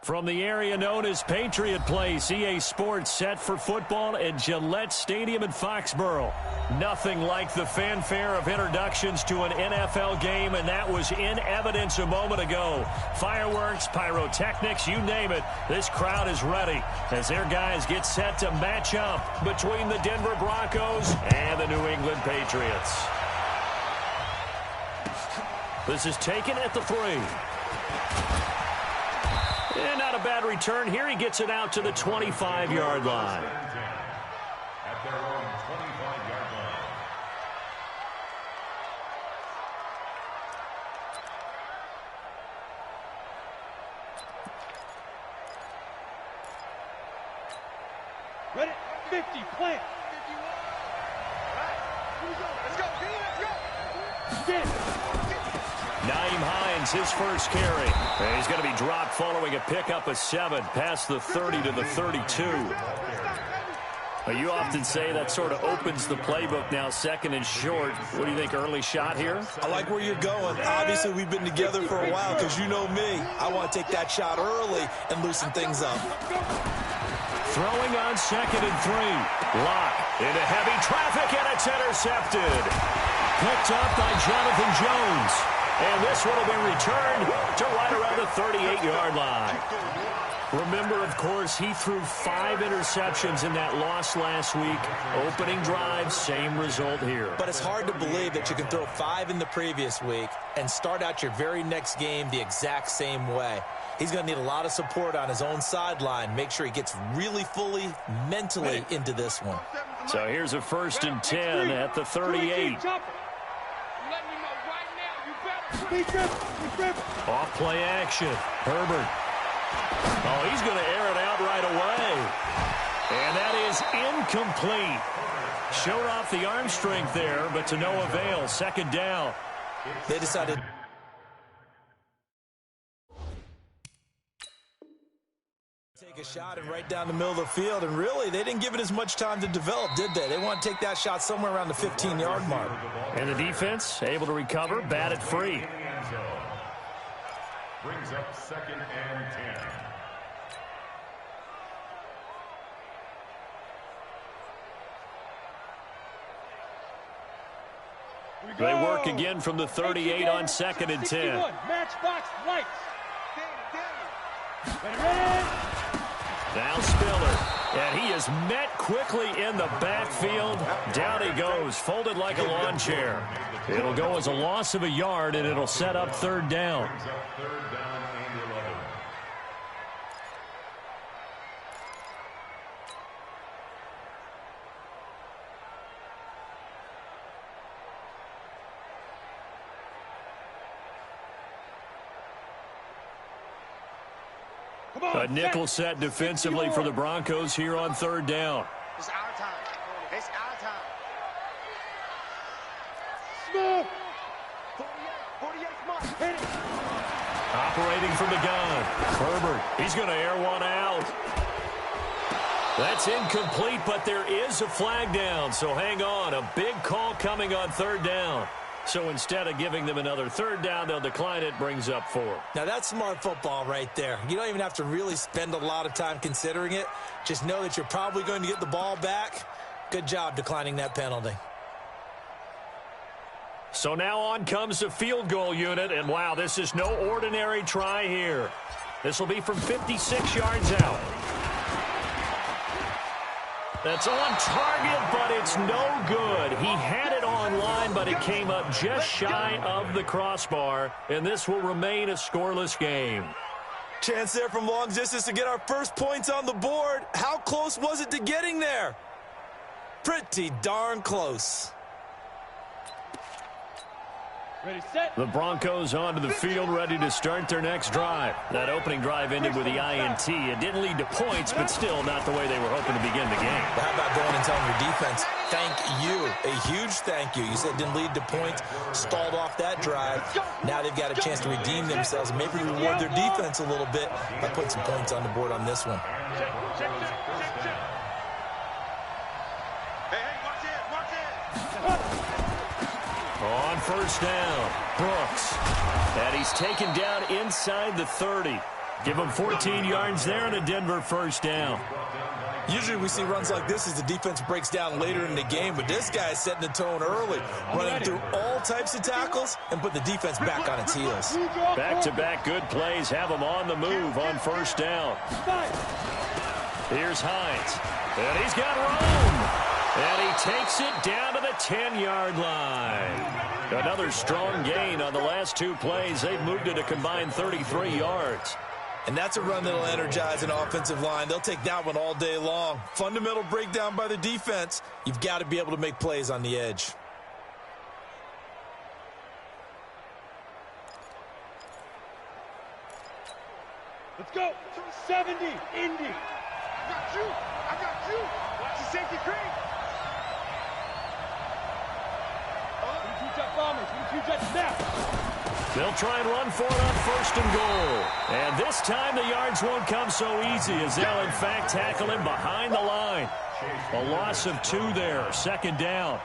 From the area known as Patriot Place, EA Sports set for football at Gillette Stadium in Foxborough. Nothing like the fanfare of introductions to an NFL game, and that was in evidence a moment ago. Fireworks, pyrotechnics, you name it. This crowd is ready as their guys get set to match up between the Denver Broncos and the New England Patriots. This is taken at the 3. And not a bad return here. He gets it out to the 25-yard line. At their own 25-yard line. Ready? 50, plant. 51. All right. Here we go. Let's go. Get it. Naeem Hines, his first carry. And he's going to be dropped following a pickup of 7 past the 30 to the 32. You often say that sort of opens the playbook now, second and short. What do you think, early shot here? I like where you're going. Obviously, we've been together for a while because you know me. I want to take that shot early and loosen things up. Throwing on second and 3. Lock into heavy traffic, and it's intercepted. Picked up by Jonathan Jones. And this one will be returned to right around the 38-yard line. Remember, of course, he threw 5 interceptions in that loss last week. Opening drive, same result here. But it's hard to believe that you can throw 5 in the previous week and start out your very next game the exact same way. He's going to need a lot of support on his own sideline. Make sure he gets really fully mentally into this one. So here's a 1st and 10 at the 38. Off play action. Herbert. Oh, he's going to air it out right away. And that is incomplete. Showed off the arm strength there, but to no avail. 2nd down. They decided to take a shot and right down the middle of the field, and really, they didn't give it as much time to develop, did they? They want to take that shot somewhere around the 15-yard mark. And the defense able to recover, batted free. Brings up 2nd and 10. They work again from the 38 on 2nd and 10. Matchbox lights. Now Spiller, and he is met quickly in the backfield. Down he goes, folded like a lawn chair. It'll go as a loss of a yard, and it'll set up 3rd down. A nickel set defensively for the Broncos here on 3rd down. It's our time. It's our time. Small. 48, come on. Hit it. Operating from the gun. Herbert, he's going to air one out. That's incomplete, but there is a flag down, so hang on. A big call coming on 3rd down. So instead of giving them another 3rd down, they'll decline it, brings up 4. Now, that's smart football right there. You don't even have to really spend a lot of time considering it. Just know that you're probably going to get the ball back. Good job declining that penalty. So now on comes the field goal unit, and wow, this is no ordinary try here. This will be from 56 yards out. That's on target, but it's no good. He had it on line, but it came up just shy of the crossbar, and this will remain a scoreless game. Chance there from long distance to get our first points on the board. How close was it to getting there? Pretty darn close. Ready, set. The Broncos onto the field, ready to start their next drive. That opening drive ended with the INT. It didn't lead to points, but still not the way they were hoping to begin the game. How about going and telling your defense, thank you, a huge thank you. You said it didn't lead to points, stalled off that drive. Now they've got a chance to redeem themselves and maybe reward their defense a little bit by putting some points on the board on this one. Check. Hey, watch it. On 1st down, Brooks. And he's taken down inside the 30. Give them 14 yards there and a Denver first down. Usually we see runs like this as the defense breaks down later in the game, but this guy is setting the tone early, running through all types of tackles and put the defense back on its heels. Back-to-back good plays have them on the move on first down. Here's Hines, and he's got room, and he takes it down to the 10-yard line. Another strong gain on the last two plays. They've moved it a combined 33 yards. And that's a run that'll energize an offensive line. They'll take that one all day long. Fundamental breakdown by the defense. You've got to be able to make plays on the edge. Let's go. 70, Indy. I got you. I got you. Watch the safety creep. 22 jet bombers. 22 jet snap. They'll try and run for it on first and goal. And this time the yards won't come so easy as they'll, in fact, tackle him behind the line. A loss of 2 there, second down.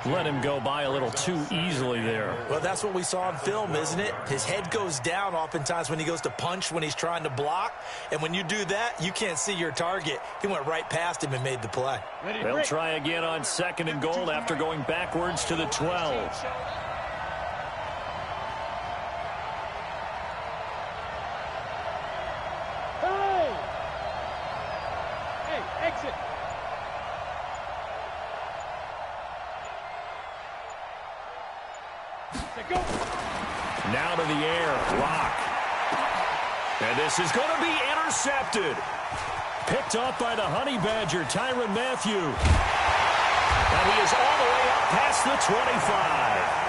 Let him go by a little too easily there. Well, that's what we saw in film, isn't it? His head goes down oftentimes when he goes to punch, when he's trying to block. And when you do that, you can't see your target. He went right past him and made the play. They'll try again on second and goal after going backwards to the 12. Exit. Go. Now to the air. Rock. And this is going to be intercepted. Picked off by the Honey Badger, Tyrann Mathieu. And he is all the way up past the 25.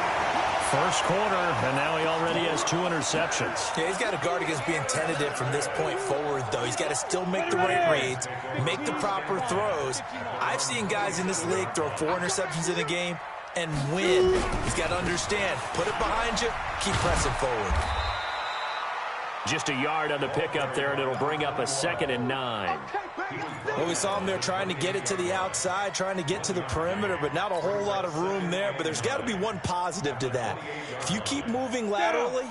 First quarter, and now he already has 2 interceptions. Yeah, he's got to guard against being tentative from this point forward, though. He's got to still make the right reads, make the proper throws. I've seen guys in this league throw 4 interceptions in a game and win. He's got to understand, put it behind you, keep pressing forward. Just a yard on the pickup there, and it'll bring up a 2nd and 9. Well, we saw him there trying to get it to the outside, trying to get to the perimeter, but not a whole lot of room there. But there's got to be one positive to that. If you keep moving laterally,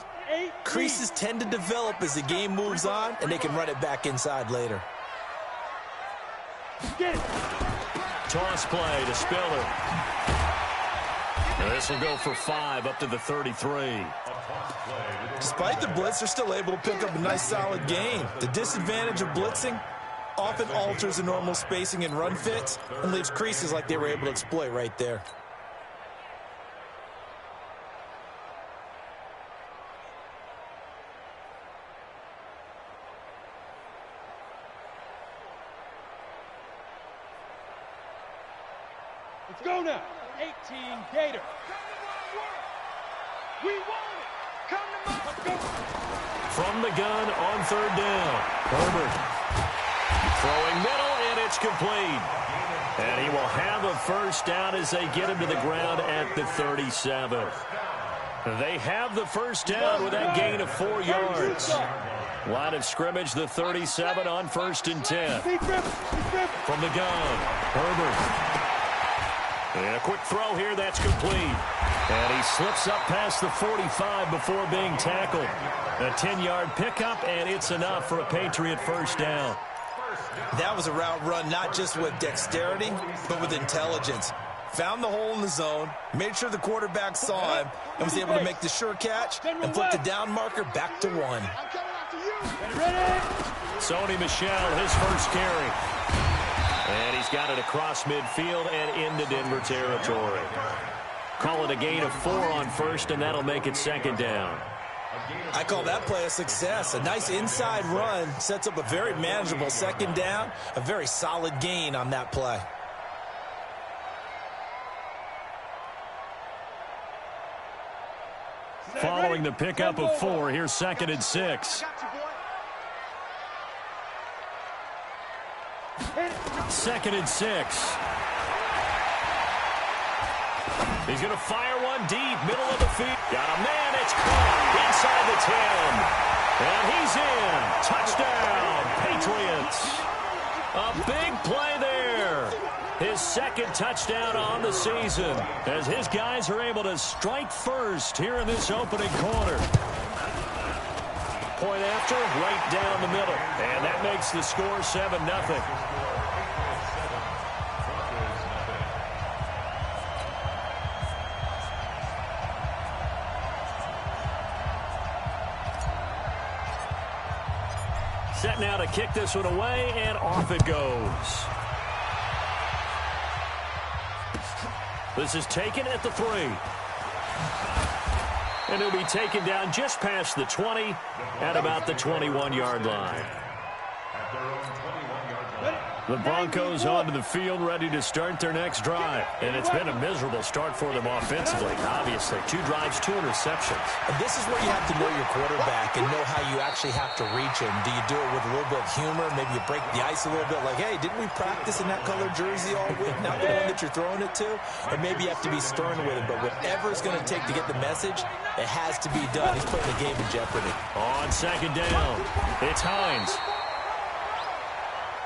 creases tend to develop as the game moves on, and they can run it back inside later. Toss play to Spiller. This will go for 5 up to the 33. Despite the blitz, they're still able to pick up a nice, solid gain. The disadvantage of blitzing often alters the normal spacing and run fits and leaves creases like they were able to exploit right there. Let's go now. 18 Gator. We want it. Come to my. Let's go. From the gun on 3rd down. Herbert throwing middle, and it's complete. And he will have a first down as they get him to the ground at the 37. They have the first down with that gain of 4 yards. Line of scrimmage, the 37 on 1st and 10. From the gun, Herbert. And a quick throw here, that's complete. And he slips up past the 45 before being tackled. A 10-yard pickup, and it's enough for a Patriot first down. That was a route run not just with dexterity, but with intelligence. Found the hole in the zone, made sure the quarterback saw him, and was able to make the sure catch and flip the down marker back to 1. I'm coming after you. Ready? Sony Michel, his first carry. And he's got it across midfield and into Denver territory. Call it a gain of 4 on first, and that'll make it 2nd down. I call that play a success. A nice inside run sets up a very manageable 2nd down, a very solid gain on that play. Following the pickup of 4, here's 2nd and 6. Got you, boy. 2nd and 6. He's going to fire one deep, middle of the field. Got a man, it's caught inside the 10. And he's in. Touchdown, Patriots. A big play there. His 2nd touchdown on the season as his guys are able to strike first here in this opening quarter. point after, right down the middle. And that makes the score 7-0. Set now to kick this one away, and off it goes. This is taken at the 3. And he'll be taken down just past the 20 at about the 21-yard line. The Broncos onto the field, ready to start their next drive. And it's been a miserable start for them offensively. Obviously, 2 drives, 2 interceptions. And this is where you have to know your quarterback and know how you actually have to reach him. Do you do it with a little bit of humor? Maybe you break the ice a little bit, like, hey, didn't we practice in that colored jersey all week? Not the one that you're throwing it to. Or maybe you have to be stern with him. But whatever it's going to take to get the message, it has to be done. He's putting the game in jeopardy. On second down, it's Hines.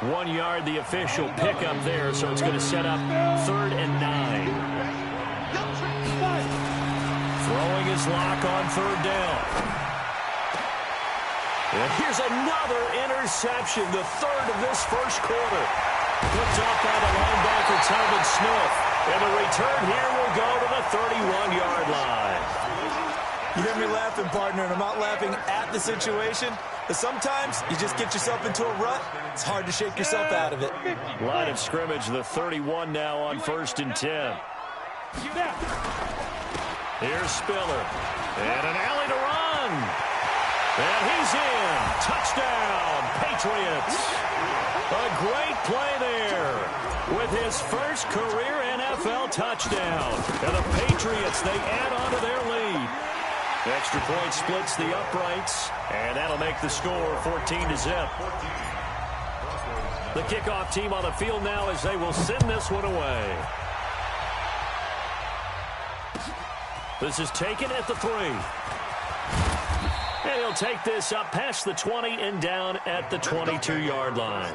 1 yard, the official pickup there, so it's going to set up 3rd and 9. Throwing his lock on 3rd down. And here's another interception, the 3rd of this first quarter. Picked up by the linebacker, Telvin Smith. And the return here will go to the 31-yard line. You hear me laughing, partner, and I'm not laughing at the situation. But sometimes you just get yourself into a rut. It's hard to shake yourself out of it. Line of scrimmage, the 31 now on 1st and 10. Here's Spiller. And an alley to run. And he's in. Touchdown, Patriots. A great play there with his first career NFL touchdown. And the Patriots, they add on to their lead. Extra point splits the uprights, and that'll make the score 14-0. The kickoff team on the field now as they will send this one away. This is taken at the 3. And he'll take this up past the 20 and down at the 22-yard line.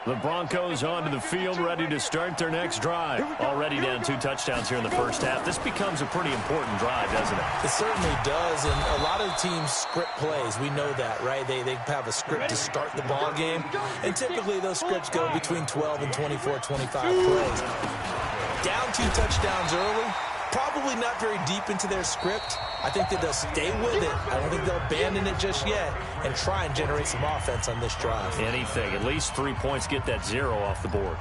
The Broncos onto the field, ready to start their next drive. Already down 2 touchdowns here in the first half. This becomes a pretty important drive, doesn't it? It certainly does, and a lot of teams script plays. We know that, right? They have a script to start the ball game, and typically those scripts go between 12 and 24, 25 plays. Down 2 touchdowns early, probably not very deep into their script. I think that they'll stay with it. I don't think they'll abandon it just yet and try and generate some offense on this drive. Anything. At least 3 points, get that 0 off the board.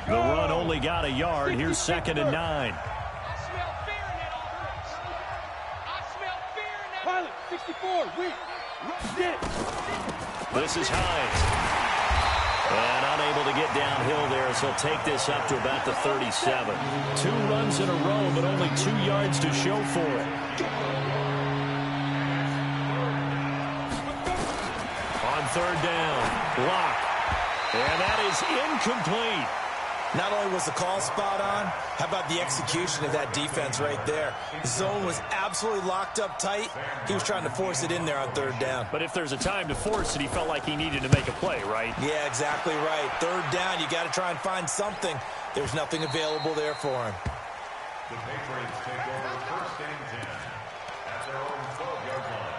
The run only got a yard. Here's 2nd and 9. I smell fear in that offense. I smell fear in that. Pilot, 64, weak. This is Hines. And unable to get downhill there as he'll take this up to about the 37. 2 runs in a row, but only 2 yards to show for it. On 3rd down, block. And that is incomplete. Not only was the call spot on, how about the execution of that defense right there? The zone was absolutely locked up tight. He was trying to force it in there on 3rd down. But if there's a time to force it, he felt like he needed to make a play, right? Yeah, exactly right. 3rd down, you got to try and find something. There's nothing available there for him. The Patriots take over 1st and 10 at their own 12-yard line.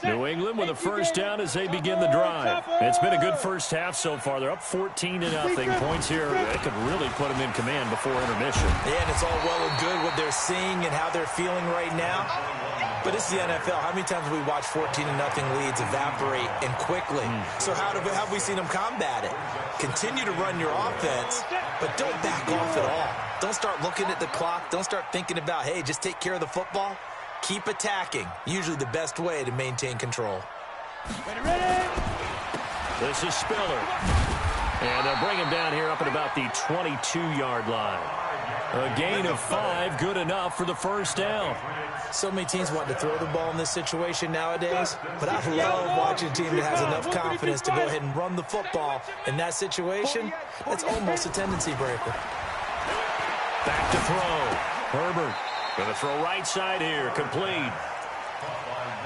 New England with a first down as they begin the drive. It's been a good first half so far. They're up 14-0. Points here, they could really put them in command before intermission. Yeah, and it's all well and good what they're seeing and how they're feeling right now. But it's the NFL. How many times have we watched 14-0 leads evaporate and quickly? So how have we seen them combat it? Continue to run your offense, but don't back off at all. Don't start looking at the clock. Don't start thinking about, hey, just take care of the football. Keep attacking. Usually the best way to maintain control. This is Spiller. And they'll bring him down here up at about the 22-yard line. A gain of 5, good enough for the first down. So many teams want to throw the ball in this situation nowadays, but I love watching a team that has enough confidence to go ahead and run the football. In that situation, it's almost a tendency breaker. Back to throw. Herbert. Gonna throw right side here, complete.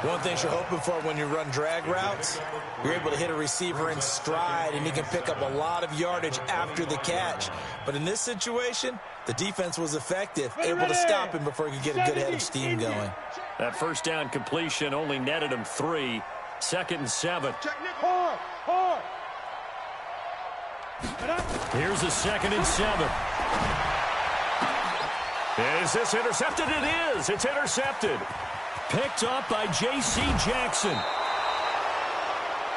One thing you're hoping for when you run drag routes, you're able to hit a receiver in stride, and he can pick up a lot of yardage after the catch. But in this situation, the defense was effective, able to stop him before he could get a good head of steam going. That first down completion only netted him 3. 2nd and 7. Hard. Here's the 2nd and 7. Is this intercepted? It is. It's intercepted. Picked up by J.C. Jackson.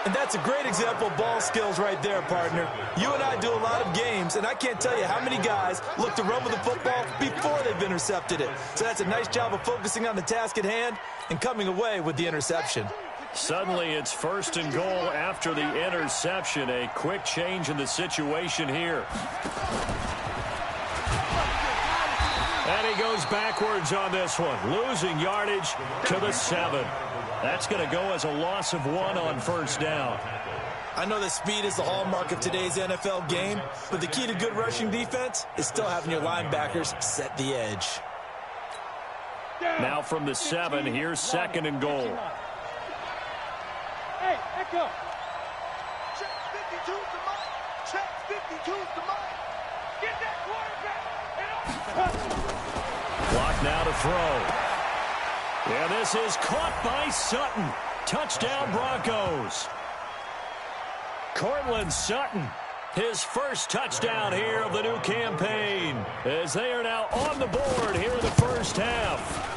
And that's a great example of ball skills right there, partner. You and I do a lot of games, and I can't tell you how many guys look to run with the football before they've intercepted it. So that's a nice job of focusing on the task at hand and coming away with the interception. Suddenly it's 1st and goal after the interception. A quick change in the situation here. And he goes backwards on this one, losing yardage to the 7. That's going to go as a loss of 1 on 1st down. I know that speed is the hallmark of today's NFL game, but the key to good rushing defense is still having your linebackers set the edge. Now from the 7, here's 2nd and goal. Hey, echo. Check 52's the mic. Check 52's the mic. Get that quarterback. Clock now to throw. Yeah, this is caught by Sutton. Touchdown, Broncos. Cortland Sutton, his first touchdown here of the new campaign, as they are now on the board here in the first half.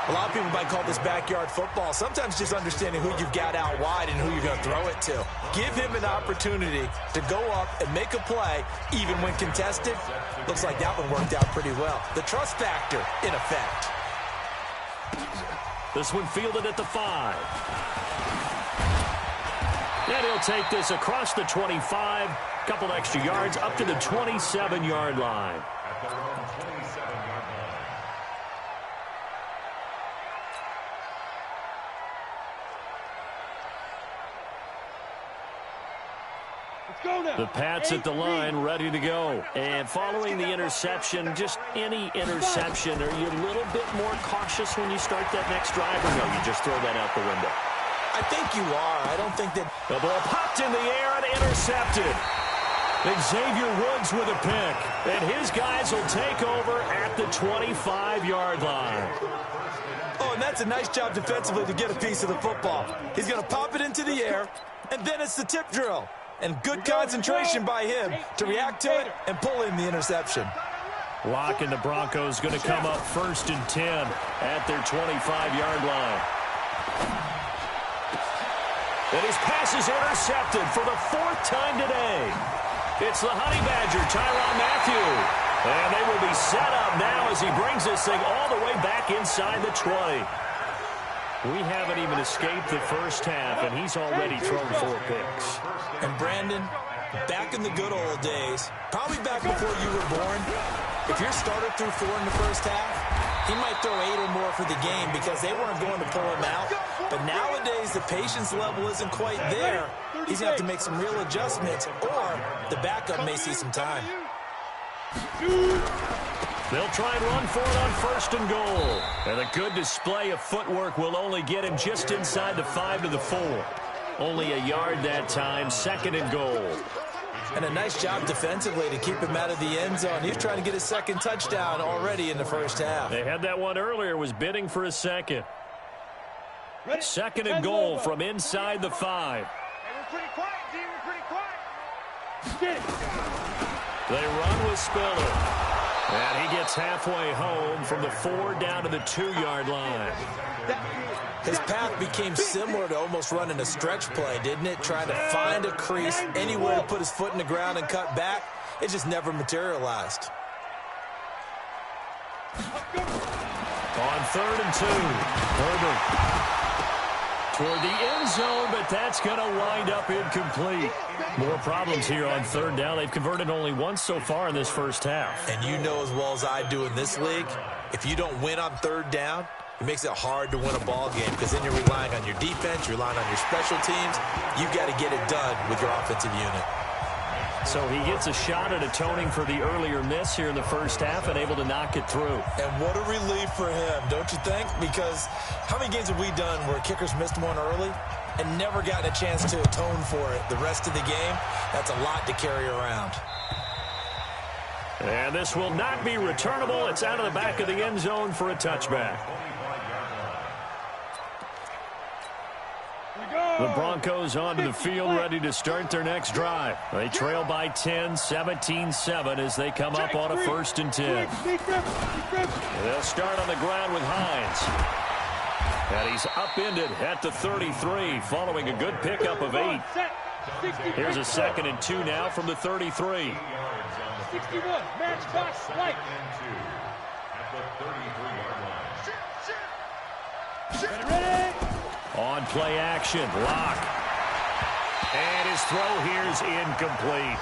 A lot of people might call this backyard football. Sometimes just understanding who you've got out wide and who you're going to throw it to. Give him an opportunity to go up and make a play, even when contested. Looks like that one worked out pretty well. The trust factor in effect. This one fielded at the 5. And he'll take this across the 25. Couple extra yards up to the 27-yard line. The Pats at the line, ready to go. And following the interception, just any interception, are you a little bit more cautious when you start that next drive, or no, you just throw that out the window? I think you are. I don't think that... The ball popped in the air and intercepted. Xavier Woods with a pick. And his guys will take over at the 25-yard line. Oh, and that's a nice job defensively to get a piece of the football. He's going to pop it into the air, and then it's the tip drill. And good concentration by him to react to it and pull in the interception. Locke and the Broncos going to come up 1st and 10 at their 25-yard line. And his pass is intercepted for the 4th time today. It's the Honey Badger, Tyrann Mathieu. And they will be set up now as he brings this thing all the way back inside the 20. We haven't even escaped the first half, and he's already thrown 4 picks. And Brandon, back in the good old days, probably back before you were born, if your starter threw 4 in the first half, he might throw 8 or more for the game because they weren't going to pull him out. But nowadays, the patience level isn't quite there. He's going to have to make some real adjustments, or the backup may see some time. They'll try and run for it on 1st and goal. And a good display of footwork will only get him just inside the 5 to the 4. Only a yard that time, 2nd and goal. And a nice job defensively to keep him out of the end zone. He's trying to get his 2nd touchdown already in the first half. They had that one earlier, was bidding for a 2nd. 2nd and goal from inside the 5. We're pretty quiet, D. We're pretty quiet. Get it. They run with Spiller. And he gets halfway home from the 4 down to the 2-yard line. His path became similar to almost running a stretch play, didn't it? Trying to find a crease, anywhere to put his foot in the ground and cut back. It just never materialized. On 3rd and 2, Herbert toward the end zone, but that's going to wind up incomplete. More problems here on 3rd down. They've converted only once so far in this first half. And you know as well as I do in this league, if you don't win on 3rd down, it makes it hard to win a ball game because then you're relying on your defense, you're relying on your special teams. You've got to get it done with your offensive unit. So he gets a shot at atoning for the earlier miss here in the first half and able to knock it through. And what a relief for him, don't you think? Because how many games have we done where kickers missed one early and never gotten a chance to atone for it the rest of the game? That's a lot to carry around. And this will not be returnable. It's out of the back of the end zone for a touchback. The Broncos onto the field, ready to start their next drive. They trail by 10, 17-7 as they come up on a 1st and 10. They'll start on the ground with Hines. And he's upended at the 33, following a good pickup of 8. Here's a 2nd and 2 now from the 33. 61, matchbox right. At the 33-yard line. Ready? On play action, Locke. And his throw here is incomplete.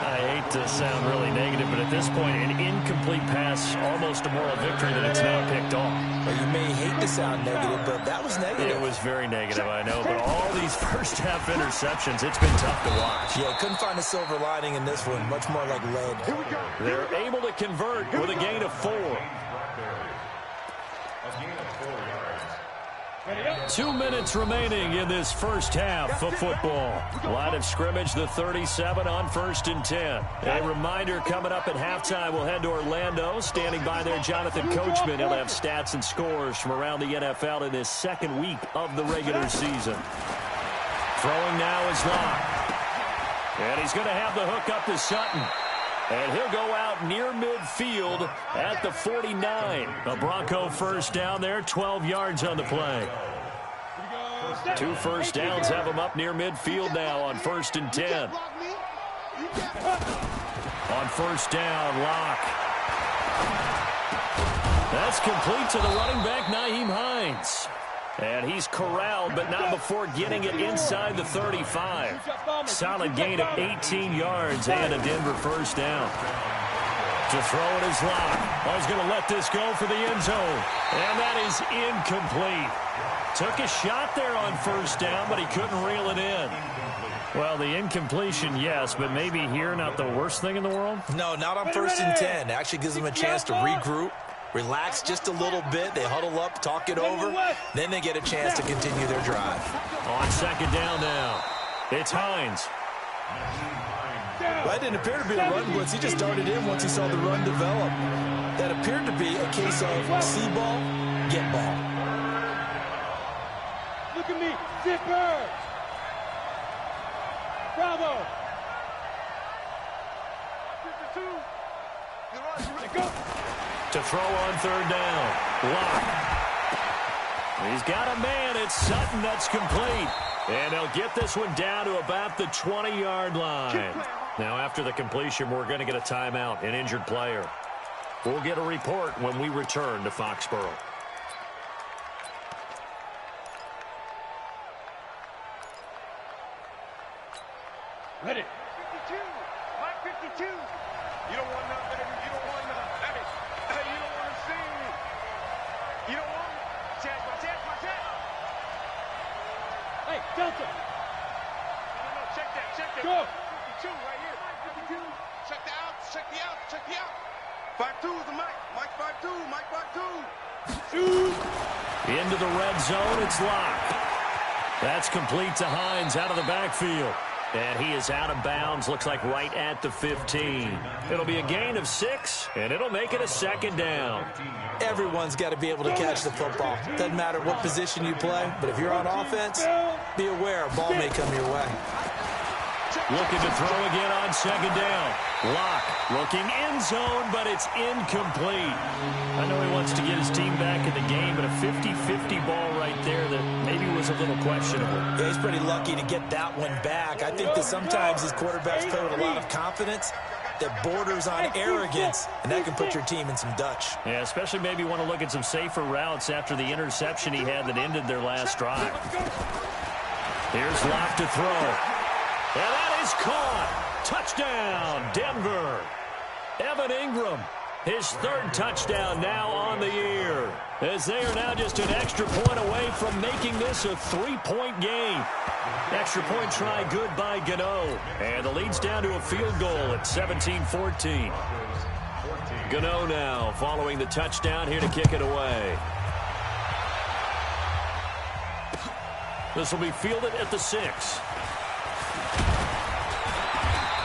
I hate to sound really negative, but at this point, an incomplete pass, almost a moral victory that it's not picked off. Well, you may hate to sound negative, but that was negative. It was very negative, I know, but all these first-half interceptions, it's been tough to watch. Yeah, couldn't find a silver lining in this one, much more like lead. They're able to convert with a gain of 4. A gain of 4 yards. 2 minutes remaining in this first half of football. Line of scrimmage, the 37 on 1st and 10. A reminder, coming up at halftime, we'll head to Orlando. Standing by there, Jonathan Coachman. He'll have stats and scores from around the NFL in this 2nd week of the regular season. Throwing now is Locke. And he's going to have the hook up to Sutton. And he'll go out near midfield at the 49. A Bronco first down there, 12 yards on the play. 2 first downs have him up near midfield now on 1st and 10. On 1st down, Locke. That's complete to the running back, Nyheim Hines. And he's corralled, but not before getting it inside the 35. Solid gain of 18 yards and a Denver first down. To throw it is Locke. Oh, he's going to let this go for the end zone. And that is incomplete. Took a shot there on 1st down, but he couldn't reel it in. Well, the incompletion, yes, but maybe here not the worst thing in the world? No, not on 1st and 10. Actually gives them a chance to regroup. Relax just a little bit. They huddle up, talk it over. Then they get a chance to continue their drive. On 2nd down now, it's Hines. Well, that didn't appear to be a run blitz. He just darted in once he saw the run develop. That appeared to be a case of see ball, get ball. Look at me, zipper. Bravo. 52. Go. To throw on 3rd down. Locke. He's got a man. It's Sutton. That's complete. And they'll get this one down to about the 20-yard line. Now, after the completion, we're going to get a timeout, an injured player. We'll get a report when we return to Foxborough. Ready. 52. Mike 52. You don't want none, baby. You don't want none. Hey, you don't want to see me. You don't want me. Check. Hey, Delta. No, check that. Go. 52 right here. 52. Check the out. Check the out. 52 is the Mike. Mike 52. Mike 52. Shoot. Into the red zone. It's Locke. That's complete to Hines out of the backfield. And he is out of bounds, looks like right at the 15. It'll be a gain of 6, and it'll make it a 2nd down. Everyone's got to be able to catch the football. Doesn't matter what position you play, but if you're on offense, be aware a ball may come your way. Looking to throw again on 2nd down. Locke looking end zone, but it's incomplete. I know he wants to get his team back in the game, but a 50-50 ball right there that maybe was a little questionable. Yeah, he's pretty lucky to get that one back. I think that sometimes these quarterbacks play with a lot of confidence that borders on arrogance, and that can put your team in some Dutch. Yeah, especially maybe want to look at some safer routes after the interception he had that ended their last drive. Here's Locke to throw. And that is caught. Touchdown, Denver. Evan Ingram, his 3rd touchdown now on the year, as they are now just an extra point away from making this a 3-point game. Extra point try good by Gano. And the lead's down to a field goal at 17-14. Gano now following the touchdown here to kick it away. This will be fielded at the 6.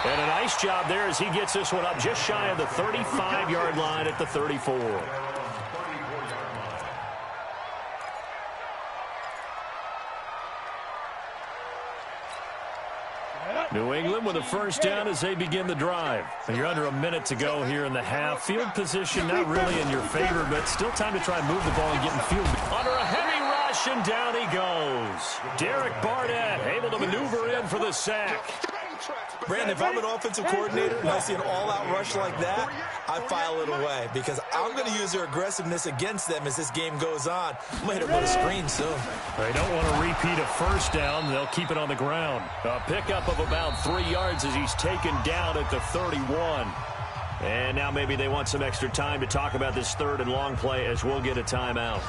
And a nice job there as he gets this one up just shy of the 35-yard line at the 34. New England with a first down as they begin the drive. You're under a minute to go here in the half. Field position not really in your favor, but still time to try and move the ball and get in field. Under a heavy rush, and down he goes. Derek Barnett able to maneuver in for the sack. Brandon, if I'm an offensive coordinator and I see an all-out rush like that, I file it away because I'm going to use their aggressiveness against them as this game goes on. I'm going to hit them with a screen soon. They don't want to repeat a first down. They'll keep it on the ground. A pickup of about 3 yards as he's taken down at the 31. And now maybe they want some extra time to talk about this third and long play as we'll get a timeout.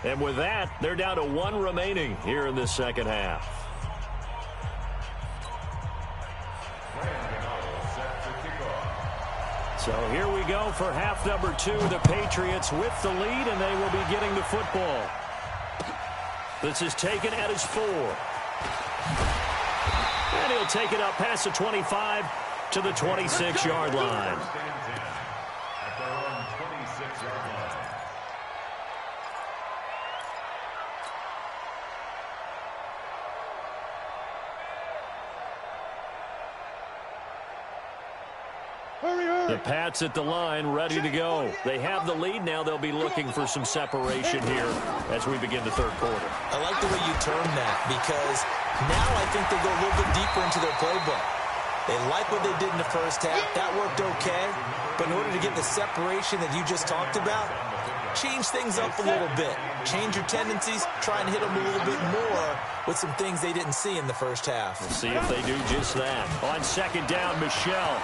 And with that, they're down to 1 remaining here in this second half. So here we go for half number 2. The Patriots with the lead, and they will be getting the football. This is taken at his 4. And he'll take it up past the 25 to the 26-yard line. At their own 26-yard line. The Pats at the line, ready to go. They have the lead. Now they'll be looking for some separation here as we begin the third quarter. I like the way you term that because now I think they go a little bit deeper into their playbook. They like what they did in the first half. That worked okay. But in order to get the separation that you just talked about, change things up a little bit. Change your tendencies. Try and hit them a little bit more with some things they didn't see in the first half. We'll see if they do just that. On second down, Michel.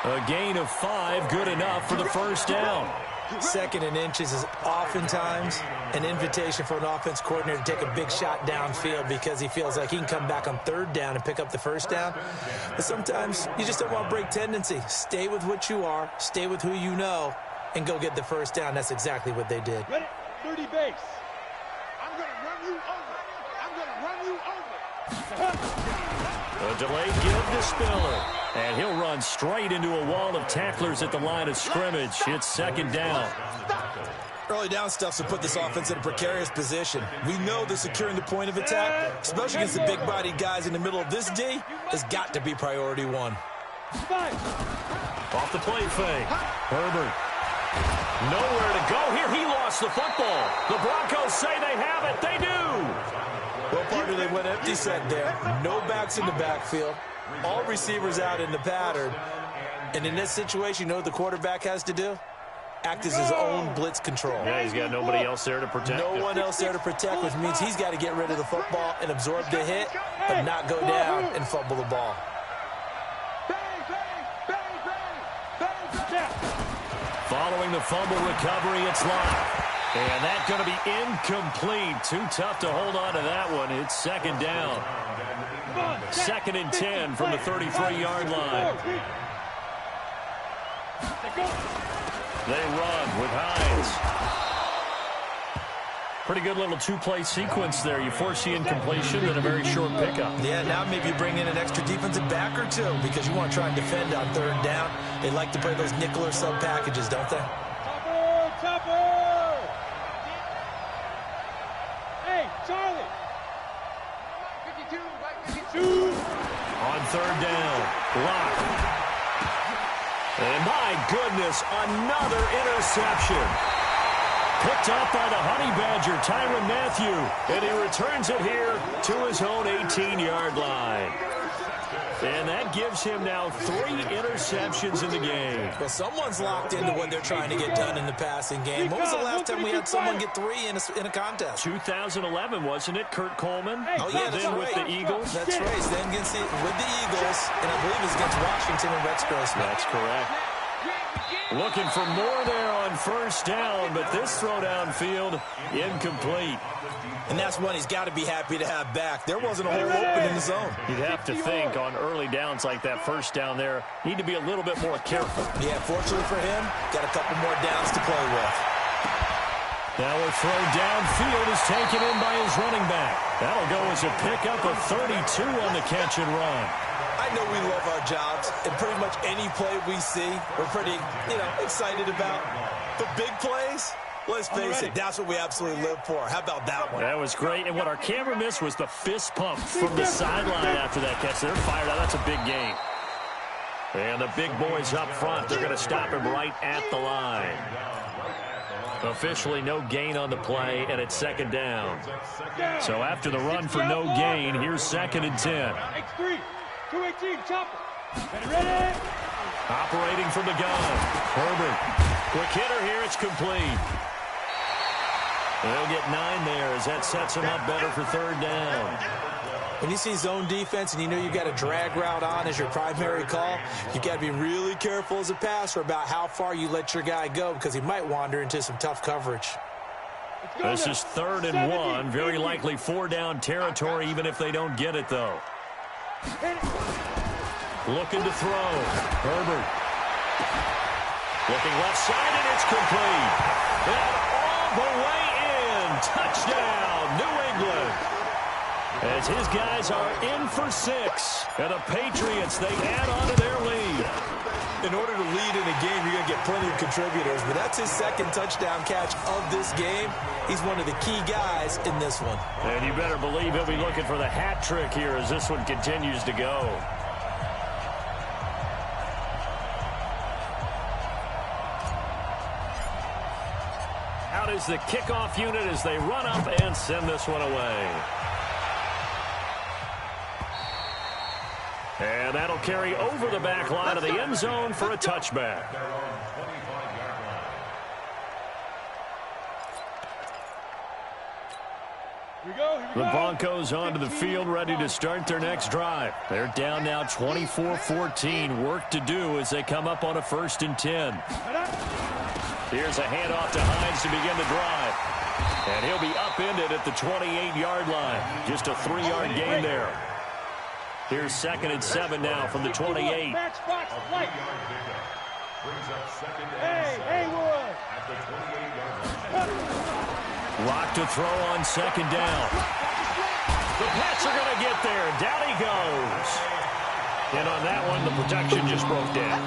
A gain of 5, good enough for the first down. Second and inches is oftentimes an invitation for an offense coordinator to take a big shot downfield because he feels like he can come back on third down and pick up the first down. But sometimes you just don't want to break tendency. Stay with what you are, stay with who you know, and go get the first down. That's exactly what they did. Ready, 30 base. I'm going to run you over. I'm going to run you over. A delayed give to Spiller. And he'll run straight into a wall of tacklers at the line of scrimmage. It's second down. Early down stuff to put this offense in a precarious position. We know that securing the point of attack, especially against the big-bodied guys in the middle of this D, has got to be priority 1. Off the play fake. Herbert. Nowhere to go here. He lost the football. The Broncos say they have it. They do. Well, partner, they went empty set there. No backs in the backfield. All receivers out in the pattern. And in this situation, you know what the quarterback has to do? Act as his own blitz control. Yeah, he's got nobody else there to protect him. No one else there to protect, which means he's got to get rid of the football and absorb the hit, but not go down and fumble the ball. Following the fumble recovery, it's live. And that's going to be incomplete. Too tough to hold on to that one. It's second down. Second and 10 from the 33-yard line. They run with Hines. Pretty good little two-play sequence there. You force the incompletion and a very short pickup. Yeah, now maybe you bring in an extra defensive back or two because you want to try and defend on third down. They like to play those nickel or sub packages, don't they? Chopper! Hey, Charlie! 52. On third down, block. And my goodness, another interception. Picked up by the Honey Badger, Tyrann Mathieu. And he returns it here to his own 18-yard line. And that gives him now 3 interceptions in the game. Well, someone's locked into what they're trying to get done in the passing game. When was the last time we had someone get 3 in a contest? 2011, wasn't it? Kurt Coleman. Oh, yeah, that's then right. With the Eagles. That's right. Then with the Eagles, and I believe it's against Washington and Rex Grossman. That's correct. Looking for more there on first down, but this throw downfield, incomplete. And that's one he's got to be happy to have back. There wasn't a hole open in the zone. You'd have to think on early downs like that first down there, need to be a little bit more careful. Yeah, fortunately for him, got a couple more downs to play with. Now a throw downfield is taken in by his running back. That'll go as a pickup of 32 on the catch and run. I know we love our jobs, and pretty much any play we see, we're pretty, excited about. The big plays, let's face it, that's what we absolutely live for. How about that one? That was great, and what our camera missed was the fist pump from the sideline after that catch. They're fired out. That's a big game. And the big boys up front, they're going to stop him right at the line. Officially no gain on the play, and it's second down. So after the run for no gain, here's 2nd and 10. X3, 218, chopper. Ready? Operating from the gun. Herbert. Quick hitter here. It's complete. They'll get 9 there as that sets him up better for 3rd down. When you see zone defense and you know you've got a drag route on as your primary call, you've got to be really careful as a passer about how far you let your guy go because he might wander into some tough coverage. This is 3rd and 1. Very likely 4-down territory even if they don't get it, though. Looking to throw. Herbert. Looking left side, and it's complete. And all the way in. Touchdown, New England. As his guys are in for 6. And the Patriots, they add on to their lead. In order to lead in a game, you're going to get plenty of contributors, but that's his 2nd touchdown catch of this game. He's one of the key guys in this one. And you better believe he'll be looking for the hat trick here as this one continues to go. Out is the kickoff unit as they run up and send this one away. And that'll carry over the back line of the end zone for a touchback. The Broncos onto the field, ready to start their next drive. They're down now 24-14. Work to do as they come up on a 1st and 10. Here's a handoff to Hines to begin the drive. And he'll be upended at the 28-yard line. Just a 3-yard gain there. Here's 2nd and 7 now from the 28. Hey, Haywood. Rock to throw on 2nd down. The Pats are going to get there. Down he goes. And on that one, the protection just broke down.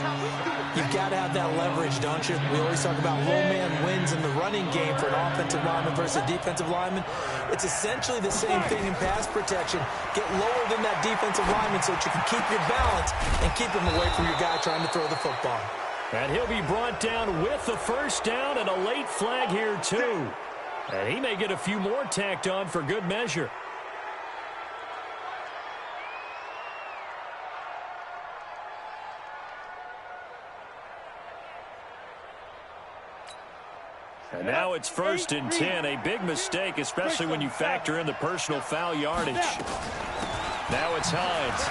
You've got to have that leverage, don't you? We always talk about low man wins in the running game for an offensive lineman versus a defensive lineman. It's essentially the same thing in pass protection. Get lower than that defensive lineman so that you can keep your balance and keep him away from your guy trying to throw the football. And he'll be brought down with the 1st down and a late flag here, too. And he may get a few more tacked on for good measure. And now it's 1st and 10. A big mistake, especially when you factor in the personal foul yardage. Now it's Hines.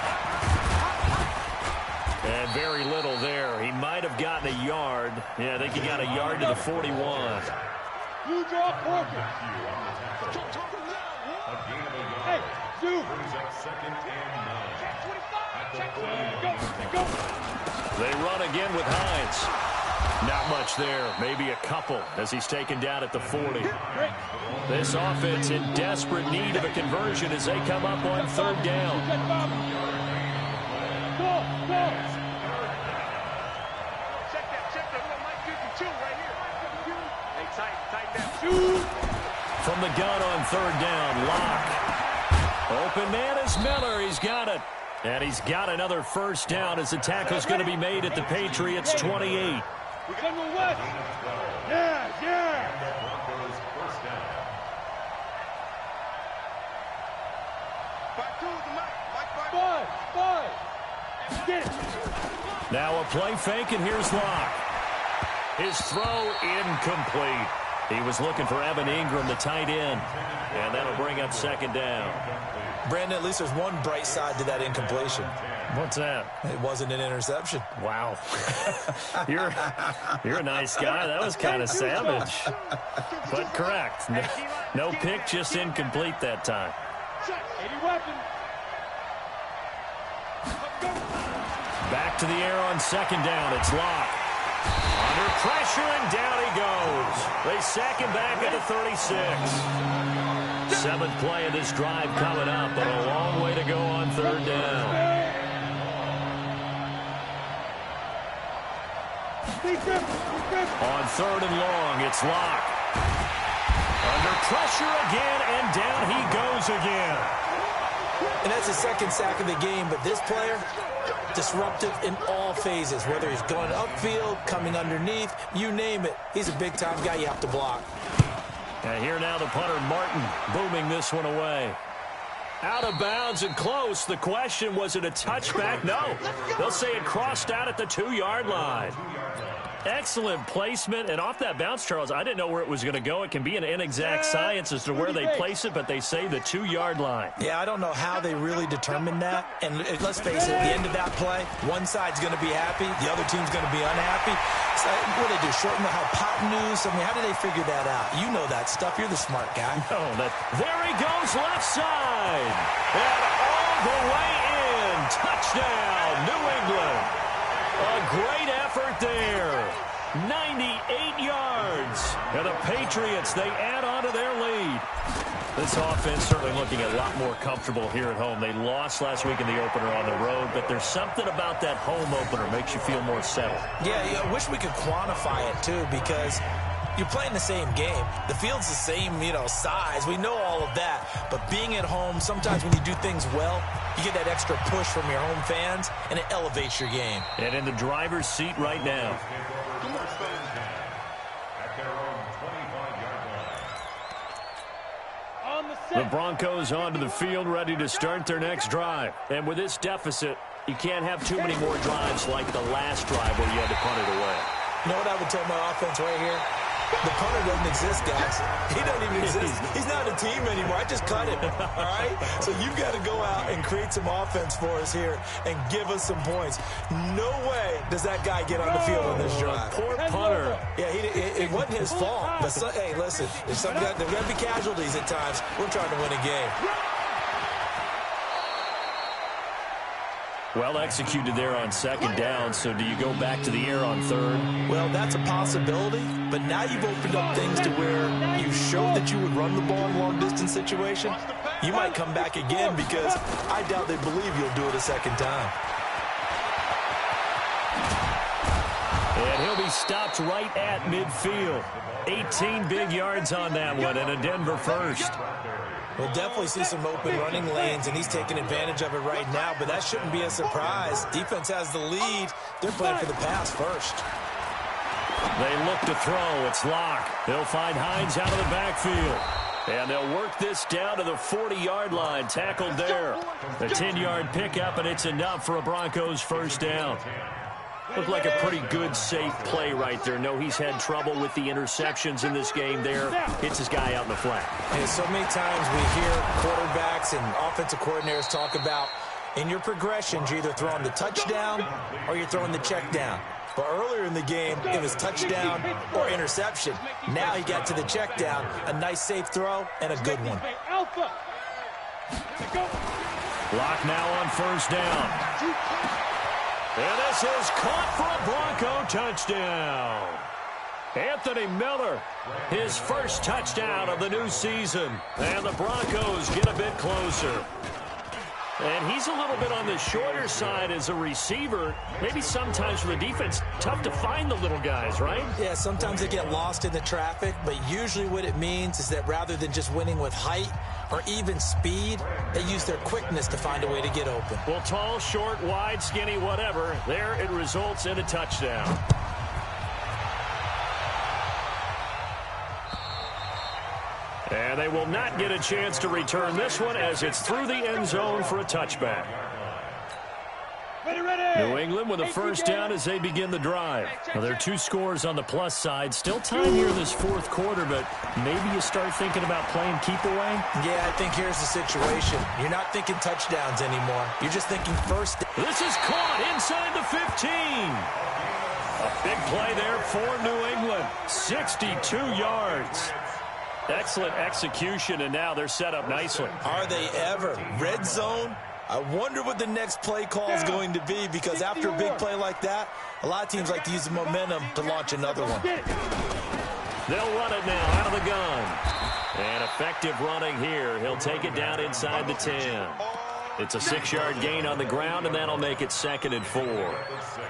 And very little there. He might have gotten a yard. Yeah, I think he got a yard to the 41. You draw Porter. Hey, Zoo. They run again with Hines. Not much there, maybe a couple as he's taken down at the 40. This offense in desperate need of a conversion as they come up on 3rd down. Check that. Mike 52 right here. Hey, tight that. From the gun on 3rd down, Locke. Open man is Miller. He's got it. And he's got another 1st down as the tackle's going to be made at the Patriots' 28. We're going to go west. Yeah. Five. Get it. Now a play fake, and here's Locke. His throw incomplete. He was looking for Evan Ingram, the tight end, and that'll bring up second down. Brandon, at least there's one bright side to that incompletion. What's that? It wasn't an interception. Wow. You're a nice guy. That was kind of savage. But correct. No pick, just incomplete that time. Back to the air on second down. It's Locke. Under pressure, and down he goes. They sack him back at the 36. Seventh play of this drive coming up, but a long way to go on third down. On third and long, it's Locke. Under pressure again, and down he goes again. And that's the second sack of the game, but this player, disruptive in all phases, whether he's going upfield, coming underneath, you name it. He's a big-time guy you have to block. And here now the punter, Martin, booming this one away. Out of bounds and close. The question, was it a touchback? No. They'll say it crossed out at the 2-yard line. Excellent placement, and off that bounce, Charles, I didn't know where it was going to go. It can be an inexact science as to where they place it, but they say the 2-yard line. Yeah, I don't know how they really determined that. And let's face it, at the end of that play, one side's going to be happy, the other team's going to be unhappy. So what do they do, shorten the hypotenuse? I mean, how do they figure that out? You know that stuff. You're the smart guy. There he goes, left side. And all the way in. Touchdown, New England. A great effort there. 98 yards. And the Patriots, they add on to their lead. This offense certainly looking a lot more comfortable here at home. They lost last week in the opener on the road, but there's something about that home opener makes you feel more settled. Yeah, I wish we could quantify it, too, because you're playing the same game. The field's the same, size. We know all of that. But being at home, sometimes when you do things well, you get that extra push from your home fans, and it elevates your game. And in the driver's seat right now. The Broncos onto the field, ready to start their next drive. And with this deficit, you can't have too many more drives like the last drive where you had to punt it away. You know what I would tell my offense right here? The punter doesn't exist, guys. He doesn't even exist. He's not a team anymore. I just cut him, all right? So you've got to go out and create some offense for us here and give us some points. No way does that guy get on the field on this drive. Poor punter. Yeah, it wasn't his fault. But, hey, listen, there's got to be casualties at times. We're trying to win a game. Well executed there on second down, so do you go back to the air on third? Well, that's a possibility, but now you've opened up things to where you showed that you would run the ball in long-distance situation. You might come back again because I doubt they believe you'll do it a second time. And he'll be stopped right at midfield. 18 big yards on that one and a Denver first. We'll definitely see some open running lanes, and he's taking advantage of it right now, but that shouldn't be a surprise. Defense has the lead. They're playing for the pass first. They look to throw. It's Locke. They'll find Hines out of the backfield. And they'll work this down to the 40-yard line. Tackled there. A 10-yard pickup, and it's enough for a Broncos first down. Looked like a pretty good, safe play right there. No, he's had trouble with the interceptions in this game there. Hits his guy out in the flat. And so many times we hear quarterbacks and offensive coordinators talk about in your progressions, you're either throwing the touchdown or you're throwing the check down. But earlier in the game, it was touchdown or interception. Now he got to the check down, a nice safe throw, and a good one. Locke now on first down. And this is caught for a Bronco touchdown. Anthony Miller, his first touchdown of the new season. And the Broncos get a bit closer. And he's a little bit on the shorter side as a receiver. Maybe sometimes for the defense, tough to find the little guys, right? Yeah, sometimes they get lost in the traffic, but usually what it means is that rather than just winning with height or even speed, they use their quickness to find a way to get open. Well, tall, short, wide, skinny, whatever, there it results in a touchdown. And they will not get a chance to return this one as it's through the end zone for a touchback. New England with a first down as they begin the drive. Well, there are 2 scores on the plus side. Still time here in this fourth quarter, but maybe you start thinking about playing keep away? Yeah, I think here's the situation. You're not thinking touchdowns anymore. You're just thinking first down. This is caught inside the 15. A big play there for New England. 62 yards. Excellent execution, and now they're set up nicely. Are they ever? Red zone? I wonder what the next play call is going to be, because after a big play like that, a lot of teams like to use the momentum to launch another one. They'll run it now out of the gun. And effective running here. He'll take it down inside the 10. It's a 6-yard gain on the ground, and that'll make it 2nd and 4.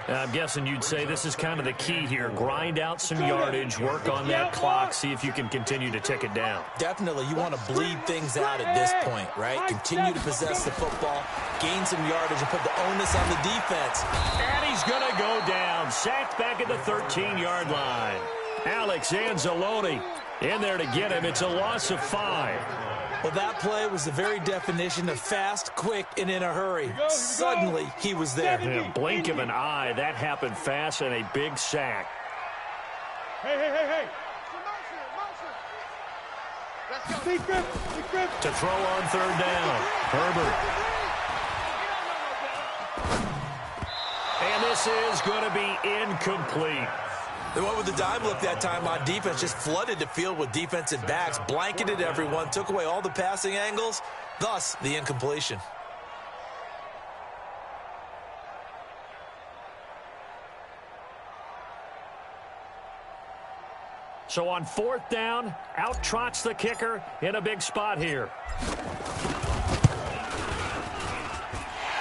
I'm guessing you'd say this is kind of the key here. Grind out some yardage, work on that clock, see if you can continue to tick it down. Definitely. You want to bleed things out at this point, right? Continue to possess the football, gain some yardage, and put the onus on the defense. And he's going to go down. Sacked back at the 13-yard line. Alex Anzalone in there to get him. It's a loss of 5. Well, that play was the very definition of fast, quick, and in a hurry. Suddenly, he was there. In a blink of an eye, that happened fast, and a big sack. Hey. Let's go. To throw on 3rd down. Herbert. And this is going to be incomplete. They went with the dime look that time on defense, just flooded the field with defensive backs, blanketed everyone, took away all the passing angles, thus the incompletion. So on 4th down, out trots the kicker in a big spot here.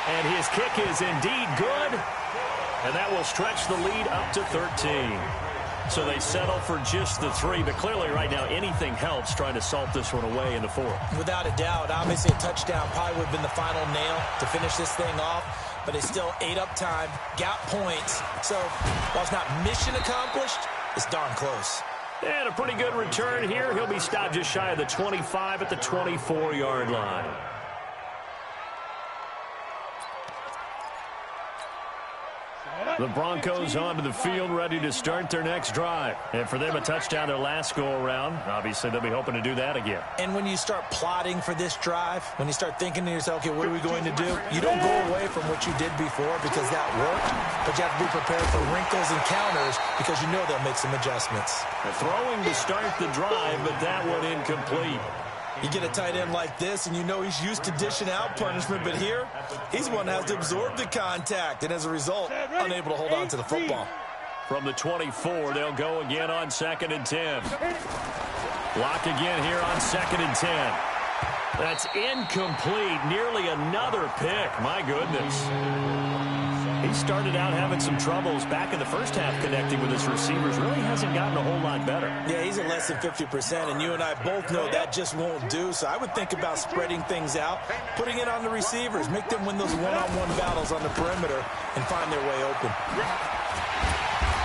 And his kick is indeed good. And that will stretch the lead up to 13. So they settle for just the 3. But clearly right now anything helps trying to salt this one away in the 4th. Without a doubt. Obviously a touchdown probably would have been the final nail to finish this thing off. But they still ate up time, got points. So while it's not mission accomplished, it's darn close. And a pretty good return here. He'll be stopped just shy of the 25 at the 24-yard line. The Broncos onto the field, ready to start their next drive. And for them, a touchdown their last go-around. Obviously, they'll be hoping to do that again. And when you start plotting for this drive, when you start thinking to yourself, okay, what are we going to do? You don't go away from what you did before because that worked, but you have to be prepared for wrinkles and counters because you know they'll make some adjustments. They're throwing to start the drive, but that one incomplete. You get a tight end like this, and you know he's used to dishing out punishment, but here, he's one that has to absorb the contact, and as a result, unable to hold on to the football. From the 24, they'll go again on 2nd and 10. Block again here on 2nd and 10. That's incomplete. Nearly another pick. My goodness. He started out having some troubles back in the first half connecting with his receivers. Really hasn't gotten a whole lot better. Yeah, he's at less than 50%, and you and I both know that just won't do. So I would think about spreading things out, putting it on the receivers, make them win those one-on-one battles on the perimeter, and find their way open.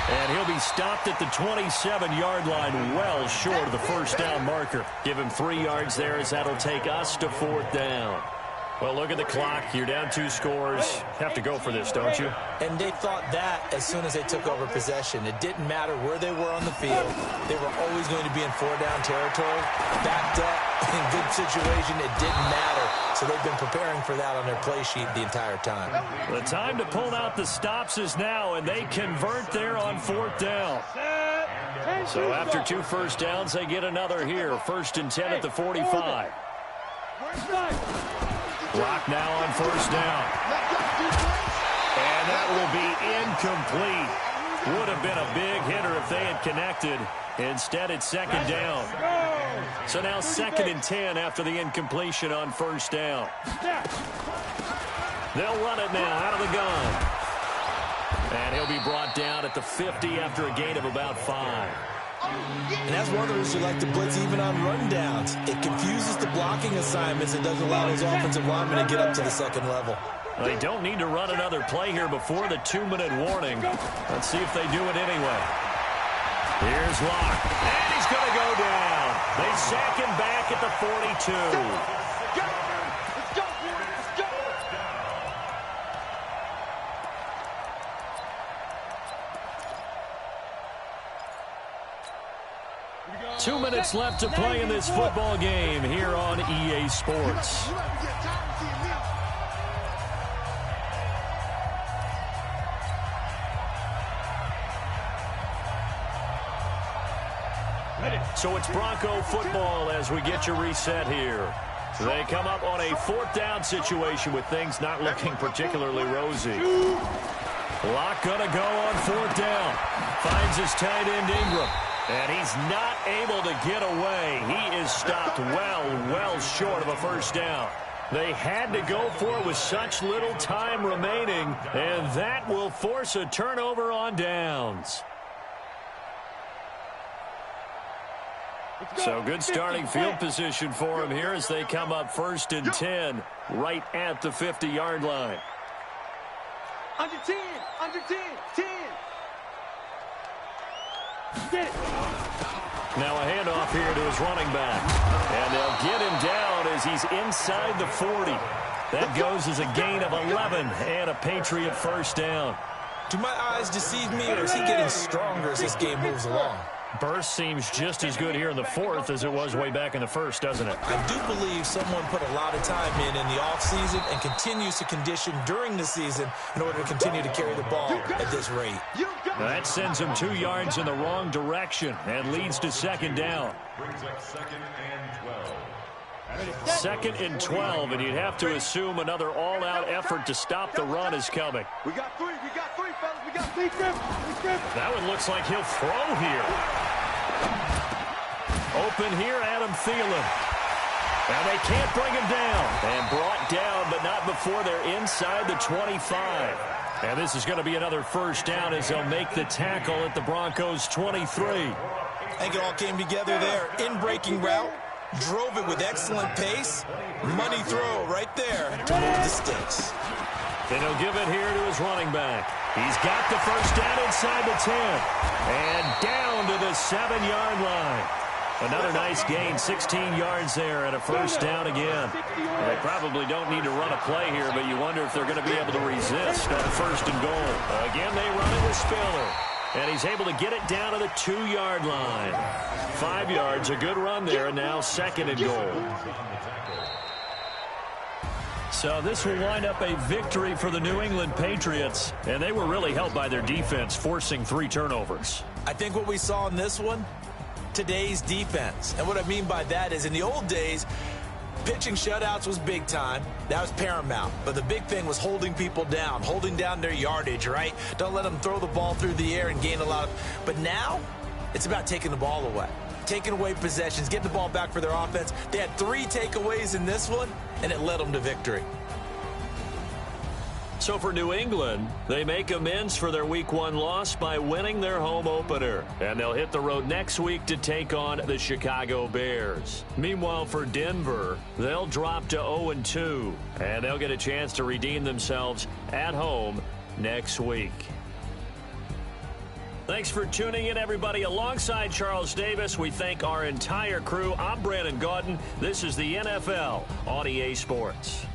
And he'll be stopped at the 27-yard line, well short of the first down marker. Give him 3 yards there as that'll take us to 4th down. Well, look at the clock. You're down 2 scores. Have to go for this, don't you? And they thought that as soon as they took over possession. It didn't matter where they were on the field. They were always going to be in 4-down territory. Backed up, in good situation, it didn't matter. So they've been preparing for that on their play sheet the entire time. The time to pull out the stops is now, and they convert there on 4th down. So after 2 first downs, they get another here. 1st and 10 at the 45. Block now on 1st down. And that will be incomplete. Would have been a big hitter if they had connected. Instead, it's 2nd down. So now 2nd and 10 after the incompletion on 1st down. They'll run it now out of the gun. And he'll be brought down at the 50 after a gain of about 5. And that's one of the reasons you like to blitz even on rundowns. It confuses the blocking assignments and doesn't allow those offensive linemen to get up to the 2nd level. They don't need to run another play here before the 2-minute warning. Let's see if they do it anyway. Here's Locke. And he's going to go down. They sack him back at the 42. 2 minutes left to play in this football game here on EA Sports. So it's Bronco football as we get you reset here. They come up on a 4th down situation with things not looking particularly rosy. Locke gonna go on 4th down. Finds his tight end Ingram. And he's not able to get away. He is stopped well short of a first down. They had to go for it with such little time remaining, and that will force a turnover on downs. So good starting field position for him here as they come up 1st and 10 right at the 50-yard line. Under 10, 10. Get it. Now a handoff here to his running back. And they'll get him down as he's inside the 40. That goes as a gain of 11 and a Patriot first down. Do my eyes deceive me, or is he getting stronger as this game moves along? Burst seems just as good here in the 4th as it was way back in the 1st, doesn't it? I do believe someone put a lot of time in the offseason and continues to condition during the season in order to continue to carry the ball at this rate. That sends him 2 yards in the wrong direction and leads to 2nd down. Brings up 2nd and 12. 2nd and 12, and you'd have to assume another all-out effort to stop the run is coming. We got three, fellas. We got three. That one looks like he'll throw here. Open here, Adam Thielen. And they can't bring him down. And brought down, but not before they're inside the 25. And this is going to be another first down as they'll make the tackle at the Broncos' 23. I think it all came together there. In-breaking route. Drove it with excellent pace. Money throw right there to move the sticks. And he'll give it here to his running back. He's got the first down inside the 10. And down to the 7-yard line. Another nice gain, 16 yards there and a first down again. They probably don't need to run a play here, but you wonder if they're going to be able to resist on 1st and goal. Again, they run it with Spiller. And he's able to get it down to the 2-yard line. 5 yards, a good run there, and now 2nd and goal. So this will wind up a victory for the New England Patriots, and they were really helped by their defense, forcing 3 turnovers. I think what we saw in this one, today's defense. And what I mean by that is in the old days, pitching shutouts was big time. That was paramount. But the big thing was holding people down, holding down their yardage, right? Don't let them throw the ball through the air and gain a lot of... But now, it's about taking the ball away. Taking away possessions, getting the ball back for their offense. They had 3 takeaways in this one, and it led them to victory. So for New England, they make amends for their Week 1 loss by winning their home opener. And they'll hit the road next week to take on the Chicago Bears. Meanwhile, for Denver, they'll drop to 0-2. And they'll get a chance to redeem themselves at home next week. Thanks for tuning in, everybody. Alongside Charles Davis, we thank our entire crew. I'm Brandon Gaudin. This is the NFL on EA Sports.